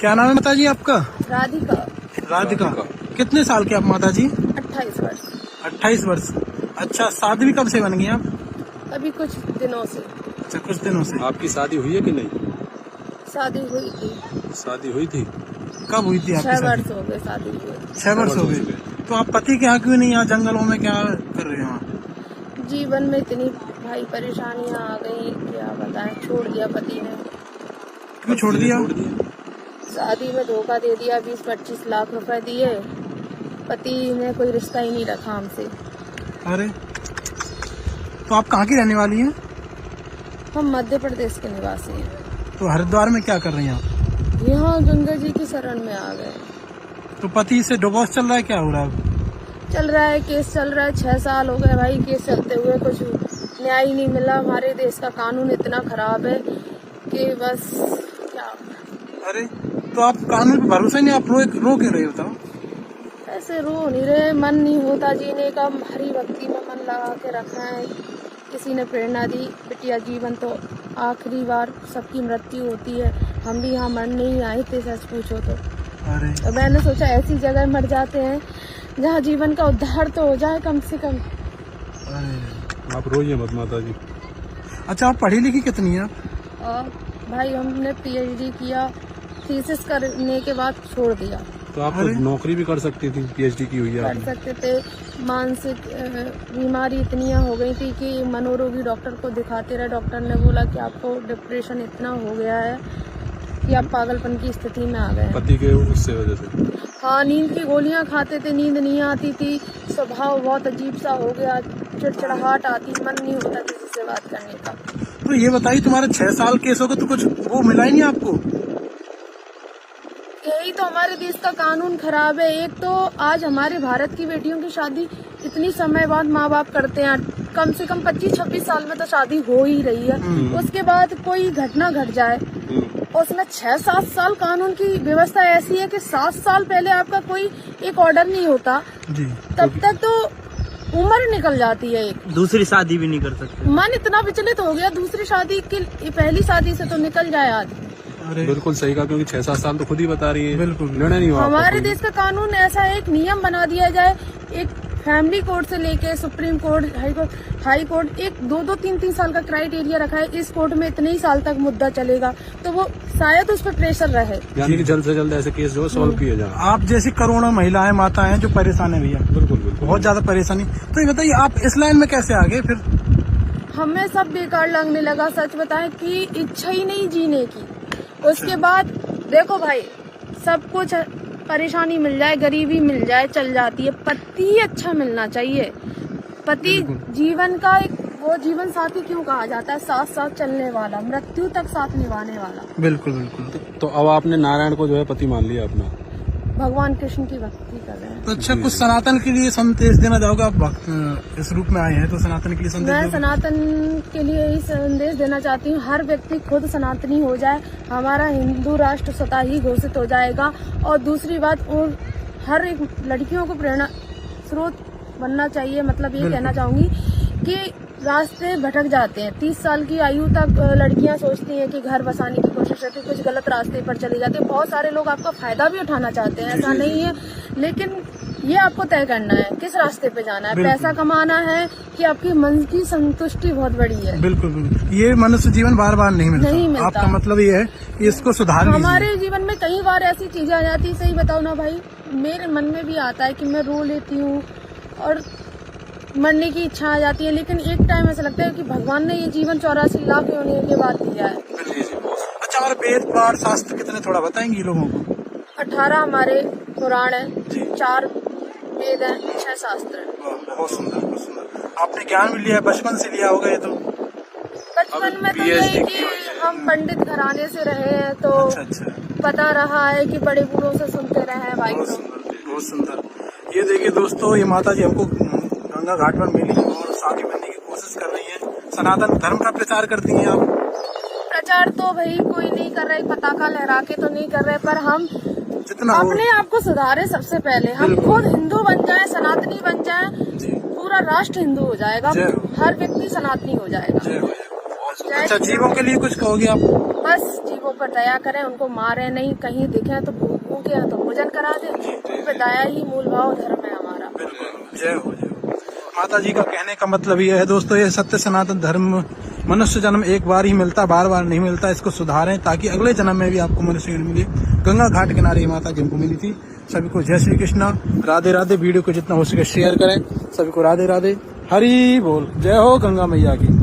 क्या नाम है माता जी आपका? राधिका। राधिका। कितने साल के आप माता जी? 28 वर्ष। 28 वर्ष। अच्छा, शादी भी कब से बन गई आप? अभी कुछ दिनों से। अच्छा, कुछ दिनों से। आपकी शादी हुई है कि नहीं? शादी हुई थी। शादी हुई थी। कब हुई थी आपकी 6 शादी? वर्ष हो गए शादी हुए। 6 वर्ष हो गए। तो आप पति के यहाँ क्यों नहीं, यहाँ जंगलों में क्या कर रहे हो? जीवन में इतनी भाई परेशानियां आ गई, क्या बताएं। छोड़ दिया पति ने। क्यों छोड़ दिया? शादी में धोखा दे दिया, 20-25 लाख रुपए दिए। पति ने कोई रिश्ता ही नहीं रखा हमसे। अरे, तो आप कहाँ की रहने वाली हैं? हम मध्य प्रदेश के निवासी हैं। तो हरिद्वार में क्या कर रही हैं आप? यहाँ गंगा जी की शरण में आ गए। तो पति से डिवोर्स चल रहा है, क्या हो रहा है? चल रहा है, केस चल रहा है। 6 साल हो गए भाई केस चलते हुए, कुछ न्याय ही नहीं मिला। हमारे देश का कानून इतना खराब है कि बस क्या। अरे, तो आप कानून पे भरोसा ही नहीं, आप रो क्यों रहे हो? बताओ। ऐसे रो नहीं रहे, मन नहीं होता जीने का। हरी भक्ति में मन लगा के रखना है। किसी ने प्रेरणा दी, बिटिया जीवन तो आखिरी बार सबकी मृत्यु होती है। हम भी यहाँ मरने ही आए थे, सच पूछो तो। अरे, तो मैंने सोचा ऐसी जगह मर जाते हैं जहाँ जीवन का उद्धार तो हो जाए कम से कम। अरे, आप रोइए मत माता जी। अच्छा, आप पढ़ी लिखी कितनी है? और भाई हमने PhD किया, थीसिस करने के बाद छोड़ दिया। तो आप तो नौकरी भी कर सकती थी, PhD की हुई है कर आपने। सकते थे। मानसिक बीमारी इतनी हो गई थी कि मनोरोगी डॉक्टर को दिखाते रहे। डॉक्टर ने बोला कि आपको डिप्रेशन इतना हो गया है कि आप पागलपन की स्थिति में आ गए। पति के उससे वजह से। हाँ, नींद की गोलियां खाते थे, नींद नहीं आती थी। स्वभाव बहुत अजीब सा हो गया, चिड़चिड़ाहट आती, मन नहीं होता किसी से बात करने का। तो ये बताइए, तुम्हारे 6 साल केस हो गए तो कुछ वो मिला ही नहीं आपको? यही तो हमारे देश का कानून खराब है। एक तो आज हमारे भारत की बेटियों की शादी इतनी समय बाद माँ बाप करते हैं। कम से कम 25-26 साल में तो शादी हो ही रही है। उसके बाद कोई घटना घट जाए, उसमें 6-7 साल कानून की व्यवस्था ऐसी है कि 7 साल पहले आपका कोई एक ऑर्डर नहीं होता जी, तब तक तो उम्र निकल जाती है। एक दूसरी शादी भी नहीं कर सकते। मन इतना विचलित हो गया, दूसरी शादी की पहली शादी से तो निकल जाए आदमी। अरे बिल्कुल सही कहा, क्योंकि 6-7 साल तो खुद ही बता रही है। बिल्कुल। निर्णय नहीं हुआ आपका हमारे कोई। देश का कानून ऐसा है, एक नियम बना दिया जाए। एक फैमिली कोर्ट से लेके सुप्रीम कोर्ट, हाई कोर्ट, एक 2-3 साल का क्राइटेरिया रखा है। इस कोर्ट में इतने ही साल तक मुद्दा चलेगा, तो वो शायद उस पर प्रेशर रहे। यानी कि जल्द से जल्द ऐसे केस जो है सॉल्व किए जाए। आप जैसी करोड़ों महिलाएं, माताएं हैं जो परेशान है भैया, बिल्कुल बिल्कुल। बहुत ज्यादा परेशानी। तो ये बताइए, आप इस लाइन में कैसे आ गए फिर? हमें सब बेकार लगने लगा, सच बताएं कि इच्छा ही नहीं जीने की। उसके बाद देखो भाई, सब कुछ परेशानी मिल जाए, गरीबी मिल जाए, चल जाती है। पति अच्छा मिलना चाहिए। पति जीवन का एक वो जीवन साथी क्यों कहा जाता है? साथ साथ चलने वाला, मृत्यु तक साथ निभाने वाला। बिल्कुल बिल्कुल। तो अब आपने नारायण को जो है पति मान लिया अपना। भगवान कृष्ण की भक्ति कर रहे हैं। तो अच्छा, कुछ सनातन के लिए संदेश देना चाहोगे? आप इस रूप में आए हैं तो सनातन के लिए संदेश मैं दोगे? सनातन के लिए यही संदेश देना चाहती हूँ, हर व्यक्ति खुद सनातनी हो जाए, हमारा हिंदू राष्ट्र स्वतः ही घोषित हो जाएगा। और दूसरी बात, और हर एक लड़कियों को प्रेरणा स्रोत बनना चाहिए। मतलब ये कहना चाहूंगी कि रास्ते भटक जाते हैं। 30 साल की आयु तक लड़कियां सोचती हैं कि घर बसाने की कोशिश करती हैं, कुछ गलत रास्ते पर चले जाते हैं। बहुत सारे लोग आपका फायदा भी उठाना चाहते हैं, ऐसा नहीं है, लेकिन ये आपको तय करना है किस रास्ते पे जाना है। पैसा कमाना है कि आपकी मन की संतुष्टि बहुत बड़ी है। बिल्कुल बिल्कुल। ये मनुष्य जीवन बार बार नहीं मिलता। आपका मतलब ये है कि इसको सुधार लीजिए। हमारे जीवन में कई बार ऐसी चीजें आ जाती है, सही बताओ ना भाई, मेरे मन में भी आता है कि मैं रो लेती हूँ और मरने की इच्छा आ जाती है। लेकिन एक टाइम ऐसा लगता है कि भगवान ने ये जीवन 84 लाख होने के बाद दिया है। अच्छा, हमारे वेद पुराण शास्त्र कितने, थोड़ा बताएंगे लोगों को? 18 हमारे पुराण है, 4 वेद है, 6 शास्त्र है। बहुत सुंदर, बहुत सुंदर। आपने ज्ञान भी लिया है, बचपन से लिया होगा ये तो? बचपन में तो यही कि हम पंडित घराने से रहे हैं, तो अच्छा, पता रहा है कि बड़े बूढ़ों से सुनते रहे हैं भाई। बहुत सुंदर, बहुत सुंदर। ये देखिए दोस्तों, ये माता जी हमको गंगा घाट पर मिली और शादी बनने की कोशिश कर रही है। सनातन धर्म का प्रचार करती हैं आप? प्रचार तो भाई कोई नहीं कर रहे, पताका लहरा के तो नहीं कर रहे, पर हम जितना हो अपने आप को सुधारे। सबसे पहले हम खुद हिंदू बन जाए, सनातनी बन जाए, पूरा राष्ट्र हिंदू हो जाएगा, हर व्यक्ति सनातनी हो जाएगा। अच्छा, जीवों के लिए कुछ कहोगे आप? बस जीवों ऊपर दया करें, उनको मारे नहीं, कहीं दिखे तो भूखे हैं तो भोजन करा दें। उन पे दया ही मूल भाव धर्म है हमारा। बिल्कुल, जय हो जय हो। माता जी का कहने का मतलब ये है दोस्तों, ये सत्य सनातन धर्म, मनुष्य जन्म एक बार ही मिलता, बार बार नहीं मिलता। इसको सुधारें ताकि अगले जन्म में भी आपको मनुष्य जन्म मिले। गंगा घाट किनारे ये माता जी हमको मिली थी। सभी को जय श्री कृष्णा, राधे राधे। वीडियो को जितना हो सके शेयर करें। सभी को राधे राधे, हरि बोल, जय हो गंगा मैया की।